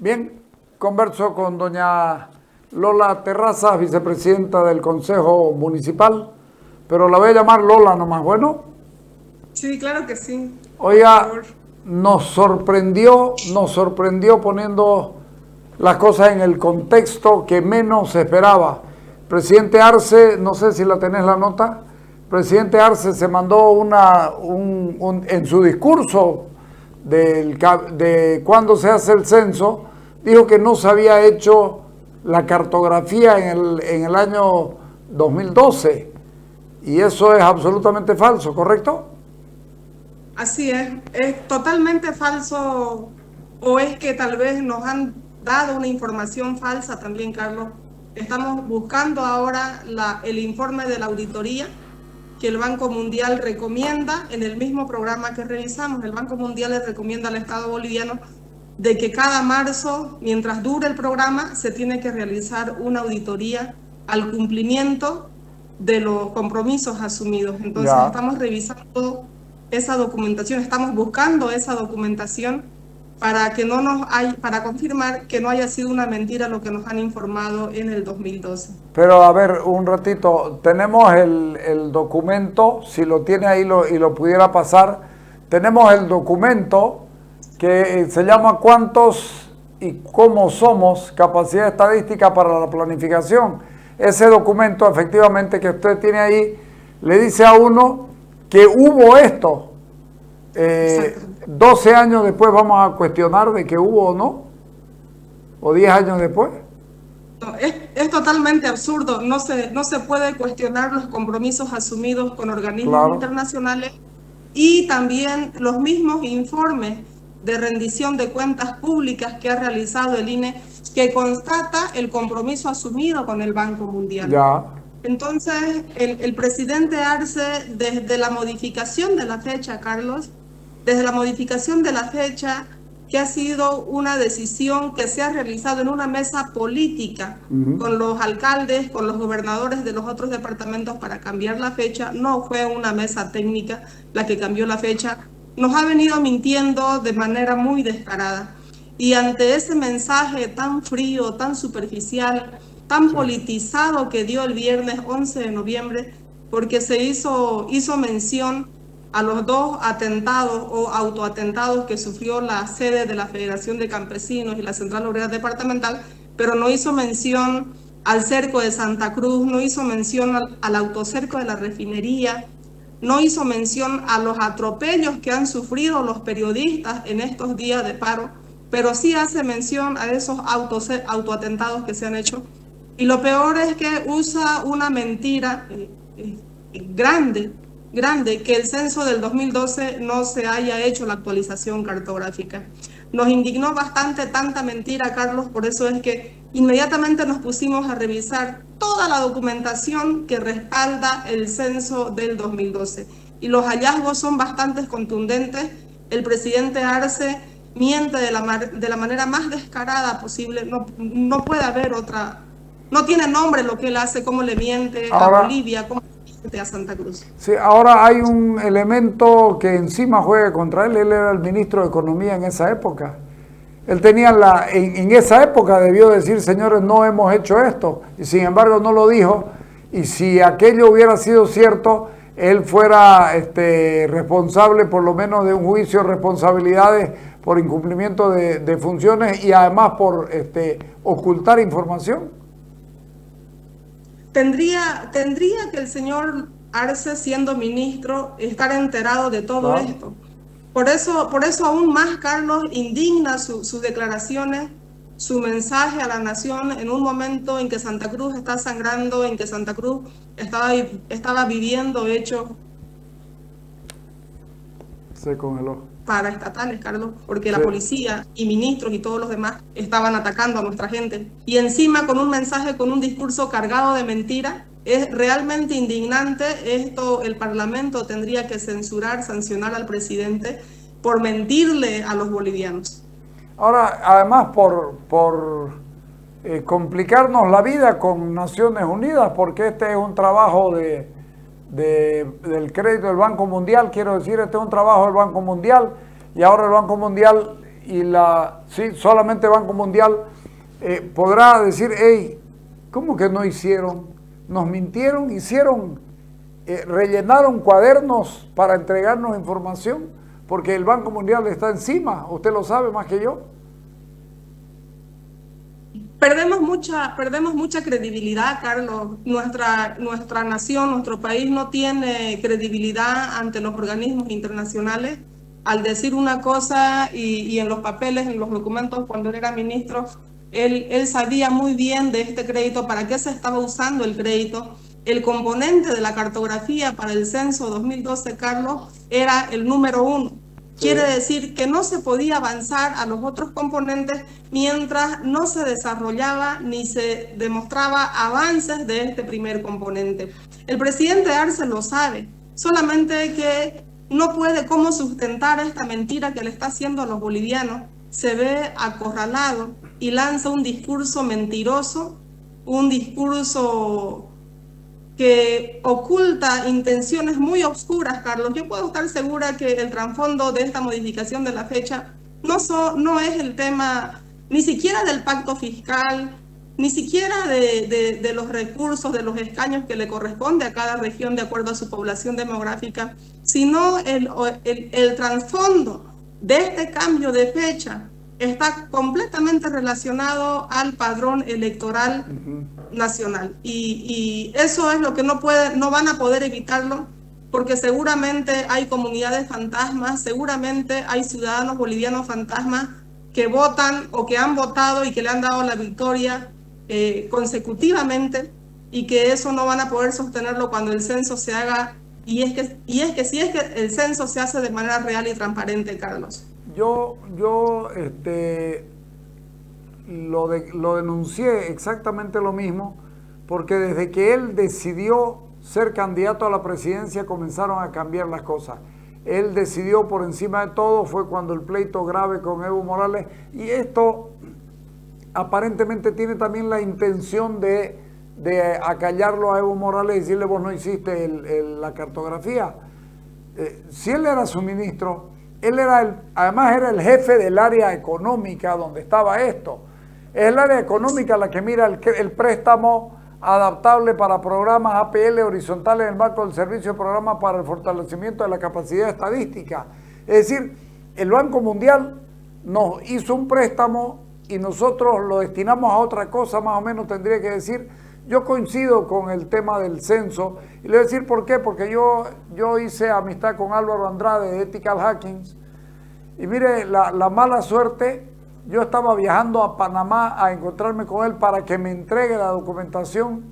Bien, converso con doña Lola Terrazas, vicepresidenta del Consejo Municipal, pero la voy a llamar Lola nomás, ¿bueno? Sí, claro que sí, por Oiga, favor. nos sorprendió poniendo las cosas en el contexto que menos se esperaba. Presidente Arce, no sé si la tenés la nota, presidente Arce se mandó en su discurso de cuando se hace el censo, dijo que no se había hecho la cartografía en el año 2012, y eso es absolutamente falso, ¿correcto? Así es totalmente falso o es que tal vez nos han dado una información falsa también, Carlos. Estamos buscando ahora el informe de la auditoría que el Banco Mundial recomienda en el mismo programa que revisamos. El Banco Mundial le recomienda al Estado boliviano de que cada marzo, mientras dure el programa, se tiene que realizar una auditoría al cumplimiento de los compromisos asumidos. Entonces, Ya. estamos revisando esa documentación, estamos buscando esa documentación para que para confirmar que no haya sido una mentira lo que nos han informado en el 2012. Pero a ver, un ratito, tenemos el documento, si lo tiene ahí y lo pudiera pasar, tenemos el documento que se llama ¿Cuántos y cómo somos? Capacidad estadística para la planificación. Ese documento efectivamente que usted tiene ahí le dice a uno que hubo esto. Exacto. 12 años después vamos a cuestionar de que hubo o no, o 10 años después. No, es totalmente absurdo, no se puede cuestionar los compromisos asumidos con organismos Claro. internacionales y también los mismos informes de rendición de cuentas públicas que ha realizado el INE, que constata el compromiso asumido con el Banco Mundial. Ya. Entonces, el presidente Arce, desde la modificación de la fecha, Carlos, desde la modificación de la fecha, que ha sido una decisión que se ha realizado en una mesa política con los alcaldes, con los gobernadores de los otros departamentos para cambiar la fecha, no fue una mesa técnica la que cambió la fecha, nos ha venido mintiendo de manera muy descarada. Y ante ese mensaje tan frío, tan superficial, tan politizado que dio el viernes 11 de noviembre, porque se hizo mención a los dos atentados o autoatentados que sufrió la sede de la Federación de Campesinos y la Central Obrera Departamental, pero no hizo mención al cerco de Santa Cruz, no hizo mención al autocerco de la refinería, no hizo mención a los atropellos que han sufrido los periodistas en estos días de paro, pero sí hace mención a esos autoatentados que se han hecho. Y lo peor es que usa una mentira grande, que el censo del 2012 no se haya hecho la actualización cartográfica. Nos indignó bastante tanta mentira, Carlos, por eso es que inmediatamente nos pusimos a revisar toda la documentación que respalda el censo del 2012. Y los hallazgos son bastante contundentes. El presidente Arce miente de la manera más descarada posible. No puede haber otra. No tiene nombre lo que él hace, cómo le miente a Ahora, Bolivia, cómo le miente a Santa Cruz. sí, ahora hay un elemento que encima juega contra él. Él era el ministro de Economía en esa época. Él tenía en esa época debió decir, señores, no hemos hecho esto. Y sin embargo no lo dijo. Y si aquello hubiera sido cierto, él fuera responsable por lo menos de un juicio de responsabilidades por incumplimiento de funciones y además por ocultar información. Tendría que el señor Arce, siendo ministro, estar enterado de todo Claro. esto. Por eso aún más, Carlos, indigna sus declaraciones, su mensaje a la nación en un momento en que Santa Cruz está sangrando, en que Santa Cruz estaba viviendo hechos Se congeló. paraestatales, Carlos, porque Sí. la policía y ministros y todos los demás estaban atacando a nuestra gente. Y encima con un mensaje, con un discurso cargado de mentira. Es realmente indignante esto. El Parlamento tendría que censurar, sancionar al presidente por mentirle a los bolivianos. Ahora, además por complicarnos la vida con Naciones Unidas, porque este es un trabajo del crédito del Banco Mundial, quiero decir, este es un trabajo del Banco Mundial, y ahora el Banco Mundial sí, solamente Banco Mundial podrá decir, hey, ¿cómo que no hicieron? Nos mintieron, rellenaron cuadernos para entregarnos información, porque el Banco Mundial está encima, usted lo sabe más que yo. Perdemos mucha credibilidad, Carlos. Nuestra nación, nuestro país no tiene credibilidad ante los organismos internacionales al decir una cosa y en los papeles, en los documentos, cuando él era ministro, él sabía muy bien de este crédito, para qué se estaba usando el crédito. El componente de la cartografía para el censo 2012, Carlos, era el número 1. Quiere decir que no se podía avanzar a los otros componentes mientras no se desarrollaba ni se demostraba avances de este primer componente. El presidente Arce lo sabe, solamente que no puede cómo sustentar esta mentira que le está haciendo a los bolivianos. Se ve acorralado y lanza un discurso mentiroso, un discurso que oculta intenciones muy oscuras, Carlos. Yo puedo estar segura que el trasfondo de esta modificación de la fecha no es el tema ni siquiera del pacto fiscal, ni siquiera de los recursos, de los escaños que le corresponde a cada región de acuerdo a su población demográfica, sino el trasfondo de este cambio de fecha está completamente relacionado al padrón electoral nacional. Y eso es lo que no van a poder evitarlo, porque seguramente hay comunidades fantasmas, seguramente hay ciudadanos bolivianos fantasmas que votan o que han votado y que le han dado la victoria consecutivamente, y que eso no van a poder sostenerlo cuando el censo se haga, si es que el censo se hace de manera real y transparente, Carlos. Yo lo denuncié exactamente lo mismo, porque desde que él decidió ser candidato a la presidencia comenzaron a cambiar las cosas. Él decidió por encima de todo, fue cuando el pleito grave con Evo Morales, y esto aparentemente tiene también la intención de acallarlo a Evo Morales y decirle, vos no hiciste la cartografía. Si él era su ministro, él además era el jefe del área económica donde estaba esto. Es el área económica la que mira el préstamo adaptable para programas APL horizontales en el marco del servicio de programa para el fortalecimiento de la capacidad estadística. Es decir, el Banco Mundial nos hizo un préstamo y nosotros lo destinamos a otra cosa, más o menos tendría que decir. Yo coincido con el tema del censo, y le voy a decir por qué, porque yo hice amistad con Álvaro Andrade de Ethical Hackings, y mire, la mala suerte, yo estaba viajando a Panamá a encontrarme con él para que me entregue la documentación,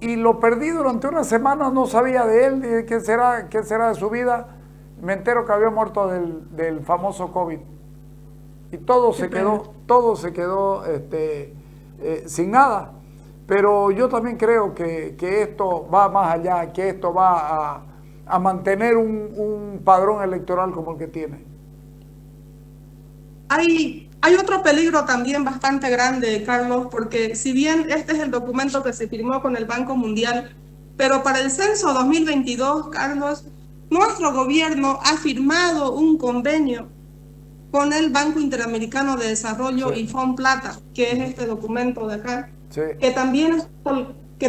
y lo perdí durante una semana, no sabía de él, y qué será de su vida. Me entero que había muerto del famoso COVID, y todo se quedó sin nada. Pero yo también creo que esto va más allá, que esto va a mantener un padrón electoral como el que tiene. Hay otro peligro también bastante grande, Carlos, porque si bien este es el documento que se firmó con el Banco Mundial, pero para el censo 2022, Carlos, nuestro gobierno ha firmado un convenio con el Banco Interamericano de Desarrollo y FONPLATA, que es este documento de acá. Sí. que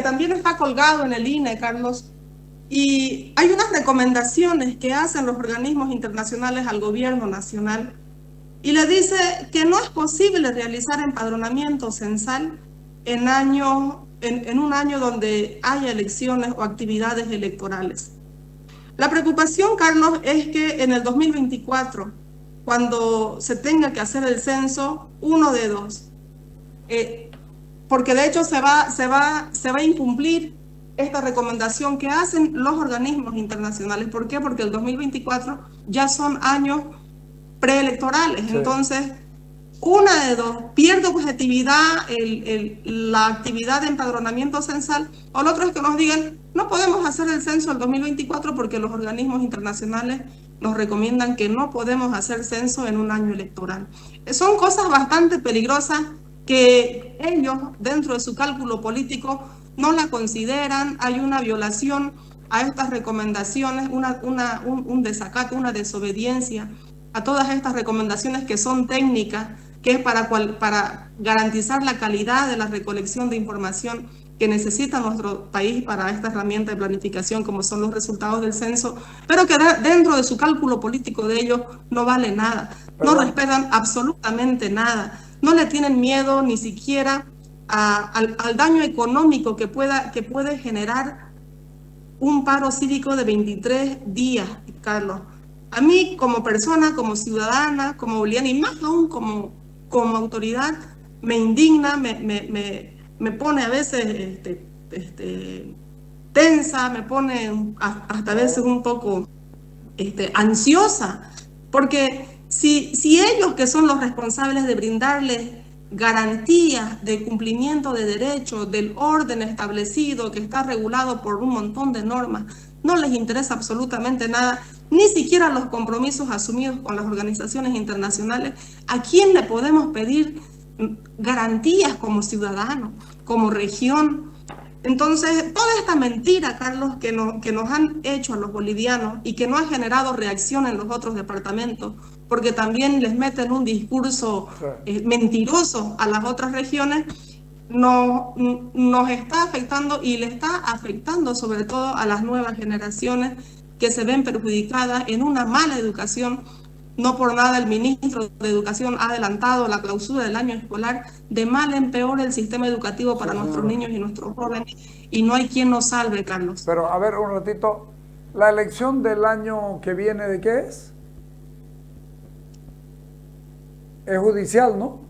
también está colgado en el INE, Carlos, y hay unas recomendaciones que hacen los organismos internacionales al gobierno nacional, y le dice que no es posible realizar empadronamiento censal en un año donde haya elecciones o actividades electorales. La preocupación, Carlos, es que en el 2024, cuando se tenga que hacer el censo, uno de dos, porque de hecho se va a incumplir esta recomendación que hacen los organismos internacionales. ¿Por qué? Porque el 2024 ya son años preelectorales. Sí. Entonces, una de dos, pierde objetividad la actividad de empadronamiento censal, o lo otro es que nos digan, no podemos hacer el censo el 2024 porque los organismos internacionales nos recomiendan que no podemos hacer censo en un año electoral. Son cosas bastante peligrosas que ellos, dentro de su cálculo político, no la consideran. Hay una violación a estas recomendaciones, un desacato, una desobediencia a todas estas recomendaciones que son técnicas, que es para garantizar la calidad de la recolección de información que necesita nuestro país para esta herramienta de planificación, como son los resultados del censo, pero que dentro de su cálculo político de ellos no vale nada, no respetan absolutamente nada, no le tienen miedo ni siquiera al daño económico que puede generar un paro cívico de 23 días, Carlos. A mí, como persona, como ciudadana, como boliviana y más aún como autoridad, me indigna, me pone a veces tensa, me pone hasta a veces un poco ansiosa, porque si ellos, que son los responsables de brindarles garantías de cumplimiento de derechos, del orden establecido que está regulado por un montón de normas, no les interesa absolutamente nada, ni siquiera los compromisos asumidos con las organizaciones internacionales, ¿a quién le podemos pedir garantías como ciudadanos, como región? Entonces, toda esta mentira, Carlos, que nos han hecho a los bolivianos y que no ha generado reacción en los otros departamentos, porque también les meten un discurso mentiroso a las otras regiones, nos está afectando y le está afectando sobre todo a las nuevas generaciones que se ven perjudicadas en una mala educación. No por nada el ministro de Educación ha adelantado la clausura del año escolar. De mal en peor el sistema educativo para nuestros niños y nuestros jóvenes, y no hay quien nos salve, Carlos. Pero a ver, un ratito, ¿la elección del año que viene de qué es? Es judicial, ¿no?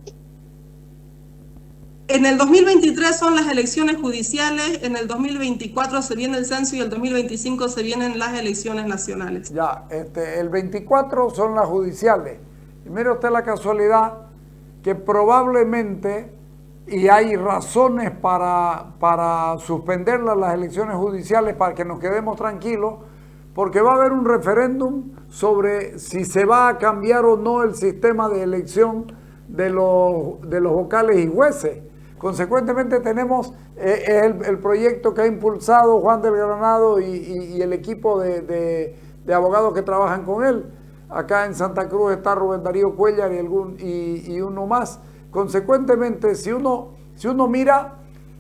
En el 2023 son las elecciones judiciales, en el 2024 se viene el censo y el 2025 se vienen las elecciones nacionales. Ya, el 24 son las judiciales. Y mire usted la casualidad que probablemente, y hay razones para suspenderlas las elecciones judiciales para que nos quedemos tranquilos, porque va a haber un referéndum sobre si se va a cambiar o no el sistema de elección de los vocales y jueces. Consecuentemente tenemos el proyecto que ha impulsado Juan del Granado y el equipo de abogados que trabajan con él. Acá en Santa Cruz está Rubén Darío Cuellar y uno más. Consecuentemente, si uno mira,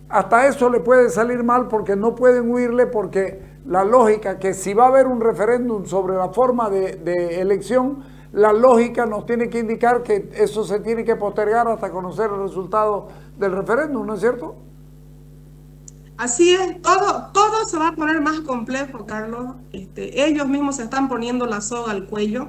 hasta eso le puede salir mal porque no pueden huirle, porque la lógica que si va a haber un referéndum sobre la forma de elección, la lógica nos tiene que indicar que eso se tiene que postergar hasta conocer el resultado del referéndum, ¿no es cierto? Así es, todo se va a poner más complejo, Carlos. Ellos mismos se están poniendo la soga al cuello.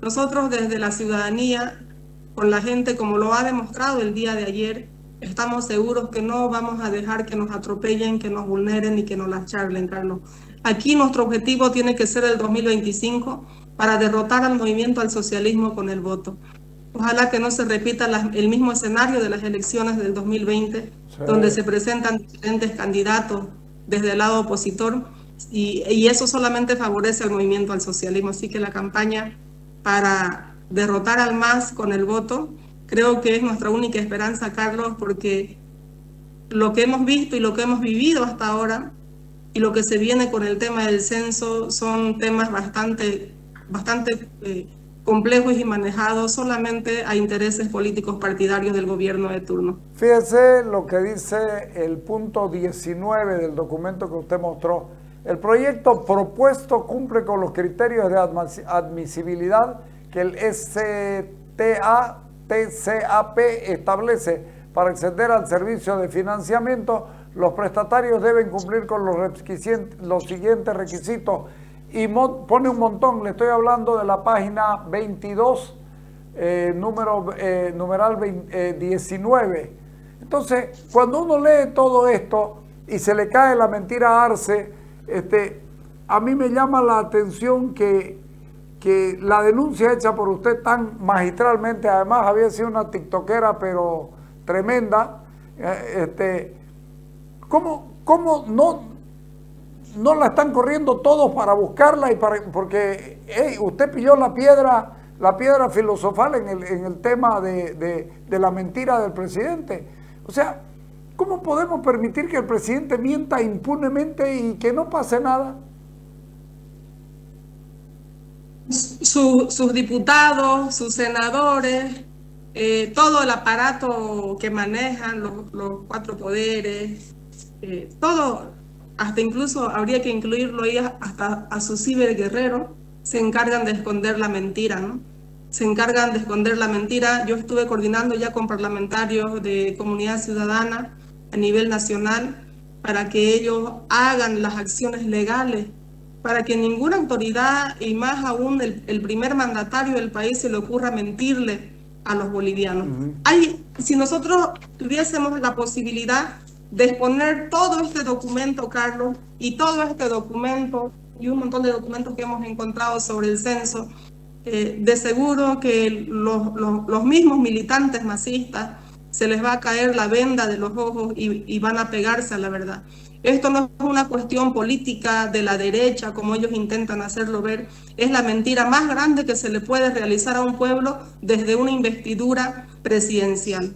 Nosotros desde la ciudadanía, con la gente, como lo ha demostrado el día de ayer, estamos seguros que no vamos a dejar que nos atropellen, que nos vulneren y que nos las charlen, Carlos. Aquí nuestro objetivo tiene que ser el 2025 para derrotar al movimiento al socialismo con el voto. Ojalá que no se repita el mismo escenario de las elecciones del 2020, sí, donde se presentan diferentes candidatos desde el lado opositor, y eso solamente favorece al movimiento al socialismo. Así que la campaña para derrotar al MAS con el voto creo que es nuestra única esperanza, Carlos, porque lo que hemos visto y lo que hemos vivido hasta ahora y lo que se viene con el tema del censo son temas bastante complejos y manejados solamente a intereses políticos partidarios del gobierno de turno. Fíjese lo que dice el punto 19 del documento que usted mostró. El proyecto propuesto cumple con los criterios de admisibilidad que el STATCAP establece. Para acceder al servicio de financiamiento, los prestatarios deben cumplir con los siguientes requisitos. Y pone un montón, le estoy hablando de la página 22, numeral 19. Entonces, cuando uno lee todo esto y se le cae la mentira a Arce, a mí me llama la atención que la denuncia hecha por usted tan magistralmente, además había sido una tiktokera pero tremenda, ¿cómo no la están corriendo todos para buscarla? Porque usted pilló la piedra filosofal en el tema de la mentira del presidente. O sea, ¿cómo podemos permitir que el presidente mienta impunemente y que no pase nada? sus diputados, sus senadores, todo el aparato que manejan los cuatro poderes, todo, hasta incluso habría que incluirlo ahí hasta a su ciberguerrero, se encargan de esconder la mentira, ¿no? Se encargan de esconder la mentira. Yo estuve coordinando ya con parlamentarios de Comunidad Ciudadana a nivel nacional para que ellos hagan las acciones legales, para que ninguna autoridad, y más aún el primer mandatario del país, se le ocurra mentirle a los bolivianos. Si nosotros tuviésemos la posibilidad de exponer todo este documento, Carlos, y todo este documento y un montón de documentos que hemos encontrado sobre el censo, de seguro que los mismos militantes masistas se les va a caer la venda de los ojos y van a pegarse a la verdad. Esto no es una cuestión política de la derecha, como ellos intentan hacerlo ver. Es la mentira más grande que se le puede realizar a un pueblo desde una investidura presidencial.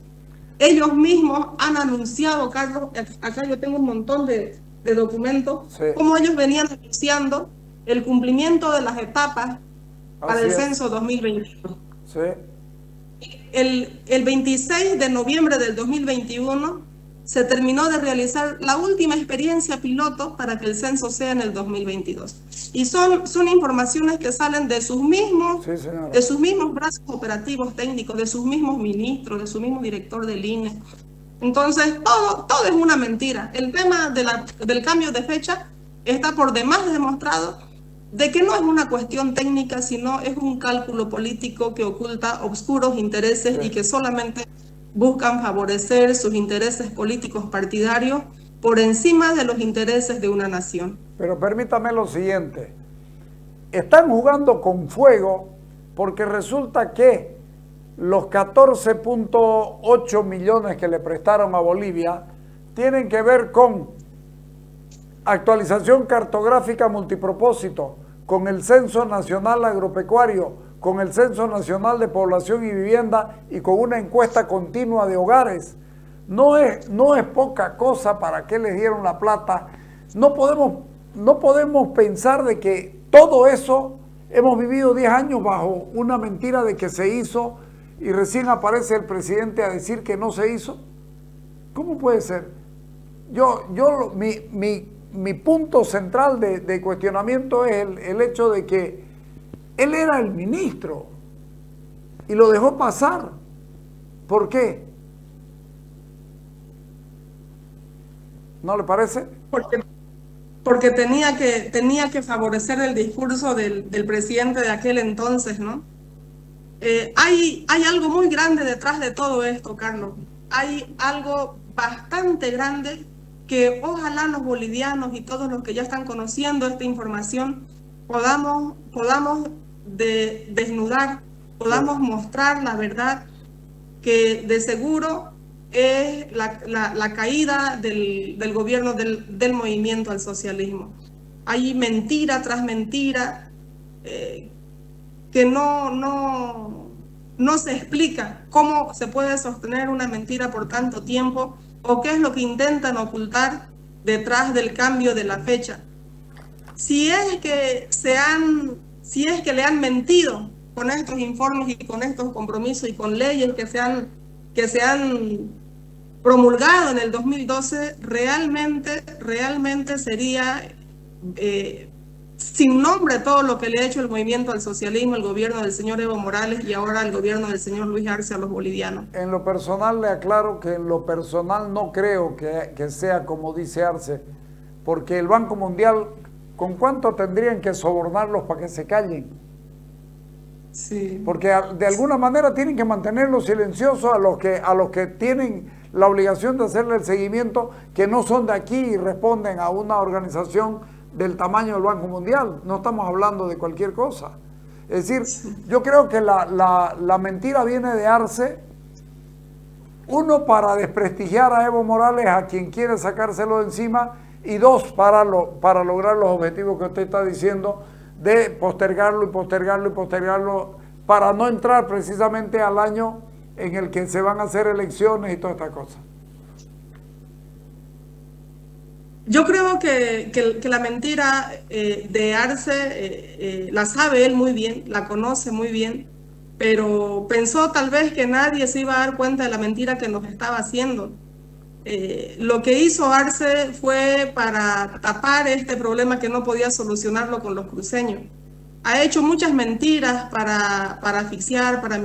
Ellos mismos han anunciado, Carlos, acá yo tengo un montón de documentos, sí, cómo ellos venían anunciando el cumplimiento de las etapas para el censo 2021. Sí. El 26 de noviembre del 2021 se terminó de realizar la última experiencia piloto para que el censo sea en el 2022. Y son informaciones que salen de sus mismos, sí, de sus mismos brazos operativos técnicos, de sus mismos ministros, de su mismo director del INE. Entonces, todo es una mentira. El tema del cambio de fecha está por demás demostrado de que no es una cuestión técnica, sino es un cálculo político que oculta oscuros intereses, sí, y que solamente buscan favorecer sus intereses políticos partidarios por encima de los intereses de una nación. Pero permítame lo siguiente, están jugando con fuego porque resulta que los 14.8 millones que le prestaron a Bolivia tienen que ver con actualización cartográfica multipropósito, con el Censo Nacional Agropecuario, con el Censo Nacional de Población y Vivienda y con una encuesta continua de hogares. No es poca cosa para qué les dieron la plata. No podemos pensar de que todo eso, hemos vivido 10 años bajo una mentira de que se hizo y recién aparece el presidente a decir que no se hizo. ¿Cómo puede ser? Mi punto central de cuestionamiento es el hecho de que él era el ministro y lo dejó pasar. ¿Por qué? ¿No le parece? Porque tenía que favorecer el discurso del presidente de aquel entonces, ¿no? Hay algo muy grande detrás de todo esto, Carlos. Hay algo bastante grande que ojalá los bolivianos y todos los que ya están conociendo esta información podamos desnudar, podamos mostrar la verdad, que de seguro es la caída del gobierno del movimiento al socialismo. Hay mentira tras mentira que no se explica cómo se puede sostener una mentira por tanto tiempo o qué es lo que intentan ocultar detrás del cambio de la fecha. Si es que le han mentido con estos informes y con estos compromisos y con leyes que se han promulgado en el 2012, realmente sería sin nombre todo lo que le ha hecho el movimiento al socialismo, el gobierno del señor Evo Morales y ahora el gobierno del señor Luis Arce a los bolivianos. En lo personal le aclaro que en lo personal no creo que sea como dice Arce, porque el Banco Mundial, ¿con cuánto tendrían que sobornarlos para que se callen? Sí. Porque de alguna manera tienen que mantenerlos silenciosos a los que tienen la obligación de hacerle el seguimiento, que no son de aquí y responden a una organización del tamaño del Banco Mundial. No estamos hablando de cualquier cosa. Es decir, yo creo que la mentira viene de Arce, uno, para desprestigiar a Evo Morales, a quien quiere sacárselo de encima, y dos, para lograr los objetivos que usted está diciendo, de postergarlo, para no entrar precisamente al año en el que se van a hacer elecciones y todas estas cosas. Yo creo que la mentira de Arce la sabe él muy bien, la conoce muy bien, pero pensó tal vez que nadie se iba a dar cuenta de la mentira que nos estaba haciendo. Lo que hizo Arce fue para tapar este problema que no podía solucionarlo con los cruceños. Ha hecho muchas mentiras para asfixiar, para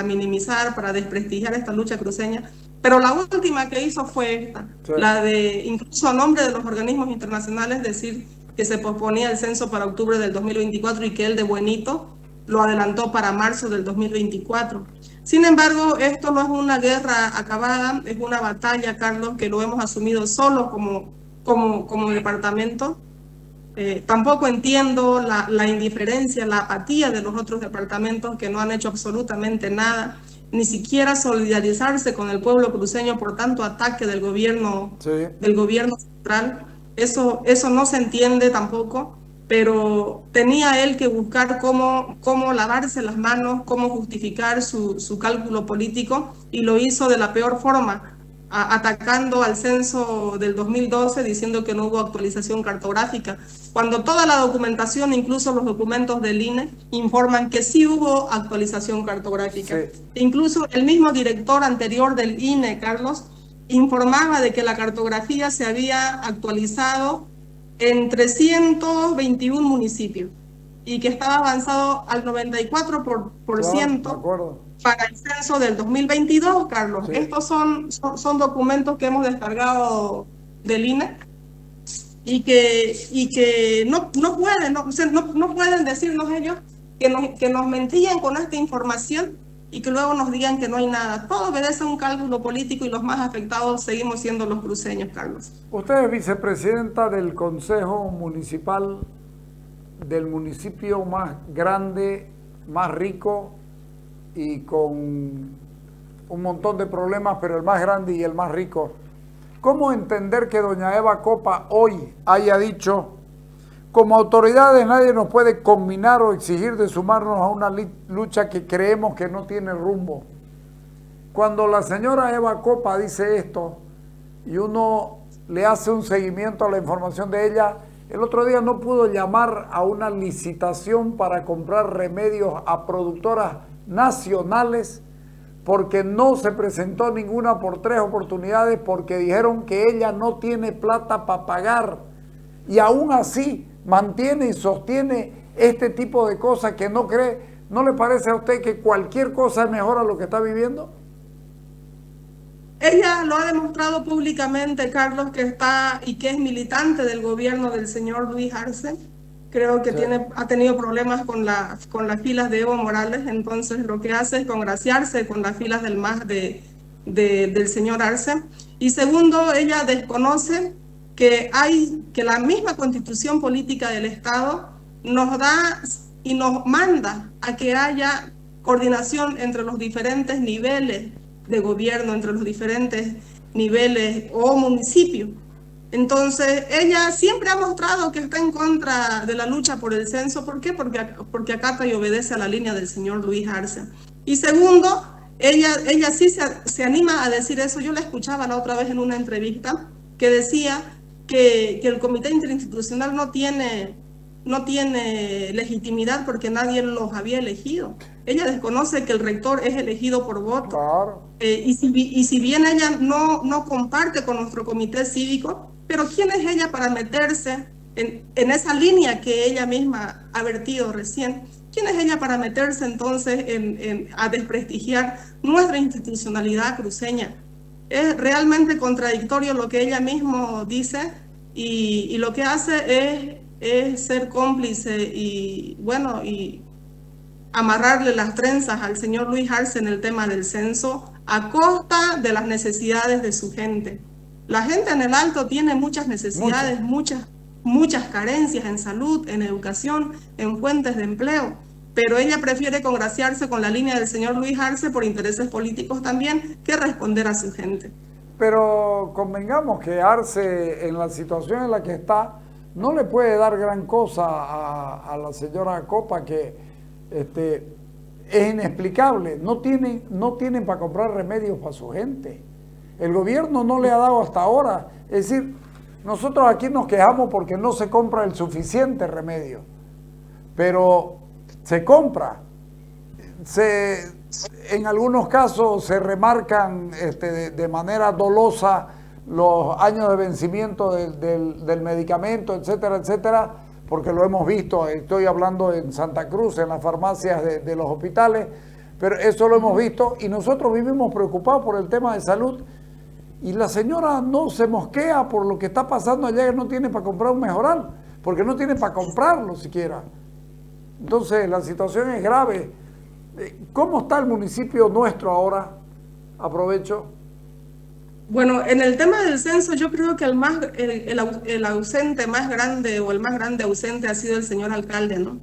minimizar, para desprestigiar esta lucha cruceña, pero la última que hizo fue esta, sí, la de, incluso a nombre de los organismos internacionales, decir que se posponía el censo para octubre del 2024 y que él de buenito lo adelantó para marzo del 2024. Sin embargo, esto no es una guerra acabada, es una batalla, Carlos, que lo hemos asumido solo como departamento. Tampoco entiendo la indiferencia, la apatía de los otros departamentos que no han hecho absolutamente nada, ni siquiera solidarizarse con el pueblo cruceño por tanto ataque del gobierno, sí, del gobierno central. Eso no se entiende tampoco, pero tenía él que buscar cómo lavarse las manos, cómo justificar su cálculo político, y lo hizo de la peor forma, atacando al censo del 2012, diciendo que no hubo actualización cartográfica, cuando toda la documentación, incluso los documentos del INE, informan que sí hubo actualización cartográfica. Sí. Incluso el mismo director anterior del INE, Carlos, informaba de que la cartografía se había actualizado en 321 municipios y que estaba avanzado al 94%. Wow, para el censo del 2022, Carlos. Sí. Estos son documentos que hemos descargado del INE y que no pueden decirnos ellos que nos mentían con esta información y que luego nos digan que no hay nada. Todo obedece a un cálculo político y los más afectados seguimos siendo los cruceños, Carlos. Usted es vicepresidenta del Consejo Municipal del municipio más grande, más rico y con un montón de problemas, pero el más grande y el más rico. ¿Cómo entender que doña Eva Copa hoy haya dicho, como autoridades nadie nos puede conminar o exigir de sumarnos a una lucha que creemos que no tiene rumbo? Cuando la señora Eva Copa dice esto y uno le hace un seguimiento a la información de ella, el otro día no pudo llamar a una licitación para comprar remedios a productoras nacionales porque no se presentó ninguna por 3 oportunidades porque dijeron que ella no tiene plata para pagar, y aún así mantiene y sostiene este tipo de cosas que no cree. ¿No le parece a usted que cualquier cosa es mejor a lo que está viviendo? Ella lo ha demostrado públicamente, Carlos, que está y que es militante del gobierno del señor Luis Arce. Creo que sí, ha tenido problemas con las filas de Evo Morales, entonces lo que hace es congraciarse con las filas del MAS del señor Arce. Y segundo, ella desconoce que la misma constitución política del Estado nos da y nos manda a que haya coordinación entre los diferentes niveles de gobierno, entre los diferentes niveles o municipios. Entonces, ella siempre ha mostrado que está en contra de la lucha por el censo. ¿Por qué? Porque acata y obedece a la línea del señor Luis Arce. Y segundo, ella sí se anima a decir eso. Yo la escuchaba la otra vez en una entrevista que decía que el Comité Interinstitucional no tiene legitimidad porque nadie los había elegido. Ella desconoce que el rector es elegido por voto. Claro. Y si bien ella no comparte con nuestro comité cívico, pero ¿quién es ella para meterse en esa línea que ella misma ha vertido recién? ¿Quién es ella para meterse entonces a desprestigiar nuestra institucionalidad cruceña? Es realmente contradictorio lo que ella misma dice y lo que hace es ser cómplice y amarrarle las trenzas al señor Luis Arce en el tema del censo a costa de las necesidades de su gente. La gente en el Alto tiene muchas necesidades, muchas carencias en salud, en educación, en fuentes de empleo, pero ella prefiere congraciarse con la línea del señor Luis Arce por intereses políticos también que responder a su gente. Pero convengamos que Arce, en la situación en la que está, no le puede dar gran cosa a la señora Copa, que es inexplicable. No tienen para comprar remedios para su gente. El gobierno no le ha dado hasta ahora. Es decir, Nosotros aquí nos quejamos porque no se compra el suficiente remedio, pero se compra. En algunos casos se remarcan de manera dolosa los años de vencimiento del medicamento, etcétera, etcétera, porque lo hemos visto. Estoy hablando en Santa Cruz, en las farmacias de los hospitales, pero eso lo hemos visto y nosotros vivimos preocupados por el tema de salud. Y la señora no se mosquea por lo que está pasando allá, que no tiene para comprar un mejoral, porque no tiene para comprarlo siquiera. Entonces la situación es grave. ¿Cómo está el municipio nuestro ahora? Aprovecho. Bueno, en el tema del censo, yo creo que el ausente más grande o el más grande ausente ha sido el señor alcalde, ¿no?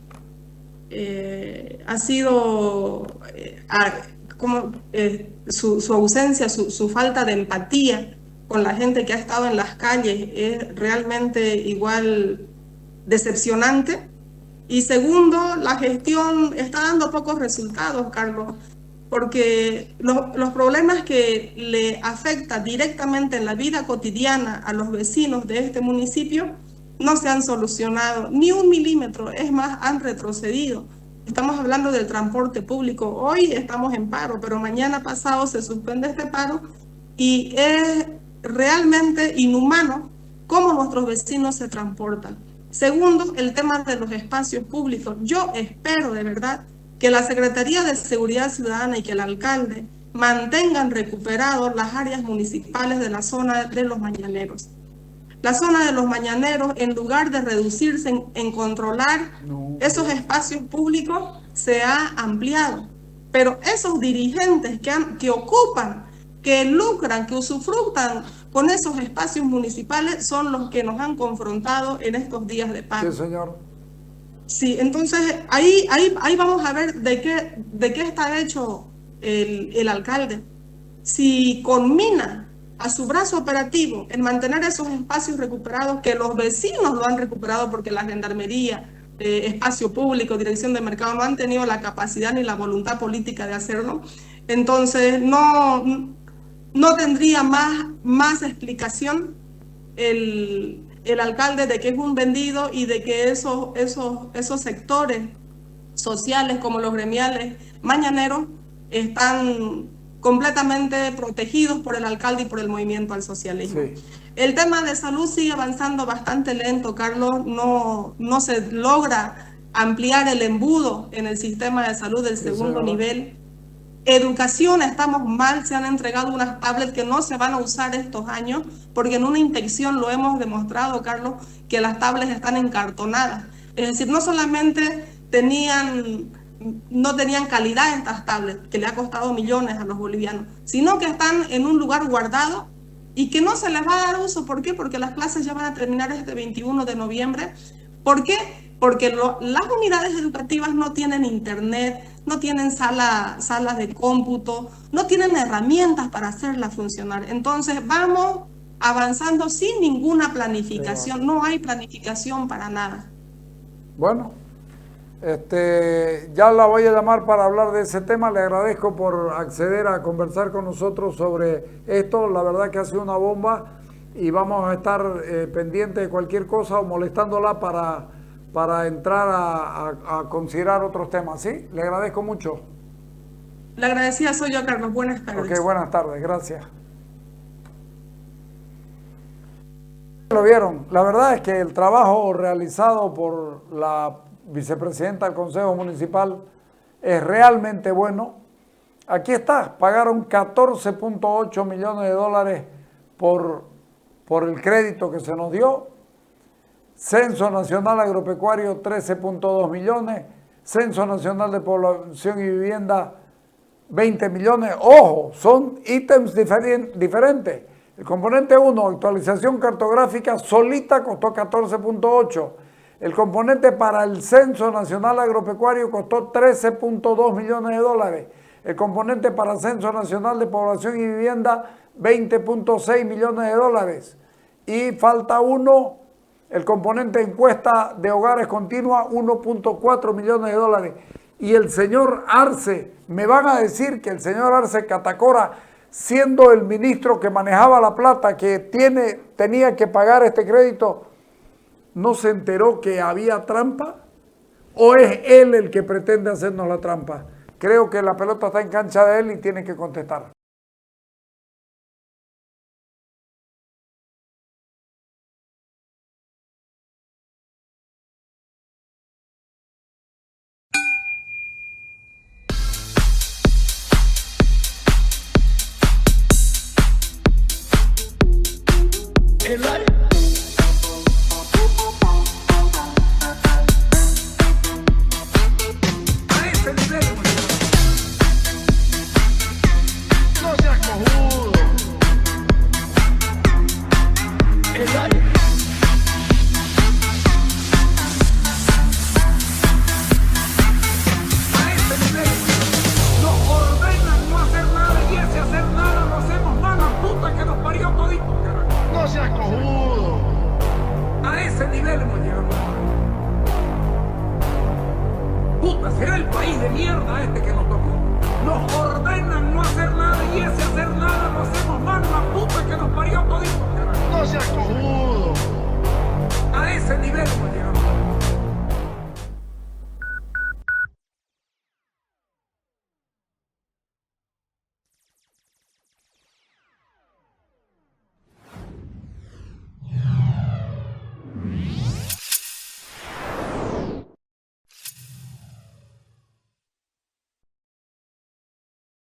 Ha sido su ausencia, su falta de empatía con la gente que ha estado en las calles es realmente igual decepcionante. Y segundo, la gestión está dando pocos resultados, Carlos, porque los problemas que le afectan directamente en la vida cotidiana a los vecinos de este municipio no se han solucionado ni un milímetro, es más, han retrocedido. Estamos hablando del transporte público. Hoy estamos en paro, pero mañana pasado se suspende este paro y es realmente inhumano cómo nuestros vecinos se transportan. Segundo, el tema de los espacios públicos. Yo espero de verdad que la Secretaría de Seguridad Ciudadana y que el alcalde mantengan recuperados las áreas municipales de la zona de los mañaneros. La zona de los mañaneros, en lugar de reducirse en controlar esos espacios públicos, se ha ampliado. Pero esos dirigentes que ocupan, que lucran, que usufructan con esos espacios municipales son los que nos han confrontado en estos días de paro. Sí, señor. Sí, entonces ahí vamos a ver de qué está hecho el alcalde. Si conmina a su brazo operativo en mantener esos espacios recuperados, que los vecinos lo han recuperado porque la gendarmería, espacio público, dirección de mercado no han tenido la capacidad ni la voluntad política de hacerlo, entonces no tendría más explicación el alcalde de que es un vendido y de que esos sectores sociales como los gremiales mañaneros están completamente protegidos por el alcalde y por el movimiento al socialismo. Sí. El tema de salud sigue avanzando bastante lento, Carlos. No se logra ampliar el embudo en el sistema de salud del segundo nivel. Educación, estamos mal, se han entregado unas tablets que no se van a usar estos años, porque en una inspección lo hemos demostrado, Carlos, que las tablets están encartonadas. Es decir, no solamente no tenían calidad estas tablets, que le ha costado millones a los bolivianos, sino que están en un lugar guardado y que no se les va a dar uso. ¿Por qué? Porque las clases ya van a terminar este 21 de noviembre. ¿Por qué? Porque las unidades educativas no tienen internet, no tienen salas de cómputo, no tienen herramientas para hacerlas funcionar. Entonces vamos avanzando sin ninguna planificación, no hay planificación para nada. Bueno, ya la voy a llamar para hablar de ese tema. Le agradezco por acceder a conversar con nosotros sobre esto. La verdad que ha sido una bomba y vamos a estar pendientes de cualquier cosa o molestándola para entrar a considerar otros temas, ¿sí? Le agradezco mucho. La agradecida soy yo, Carlos. Buenas tardes. Ok, buenas tardes. Gracias. Lo vieron. La verdad es que el trabajo realizado por la vicepresidenta del Consejo Municipal es realmente bueno. Aquí está. Pagaron 14.8 millones de dólares por el crédito que se nos dio. Censo Nacional Agropecuario, 13.2 millones. Censo Nacional de Población y Vivienda, 20 millones. Ojo, son ítems diferentes. El componente 1, actualización cartográfica, solita costó 14.8. El componente para el Censo Nacional Agropecuario costó 13.2 millones de dólares. El componente para el Censo Nacional de Población y Vivienda, 20.6 millones de dólares. Y falta uno, el componente encuesta de hogares continua, 1.4 millones de dólares. Y el señor Arce, me van a decir que el señor Arce Catacora siendo el ministro que manejaba la plata, que tenía que pagar este crédito, no se enteró que había trampa? ¿O es él el que pretende hacernos la trampa? Creo que la pelota está en cancha de él y tiene que contestar. Será el país de mierda este que nos tocó. Nos ordenan no hacer nada.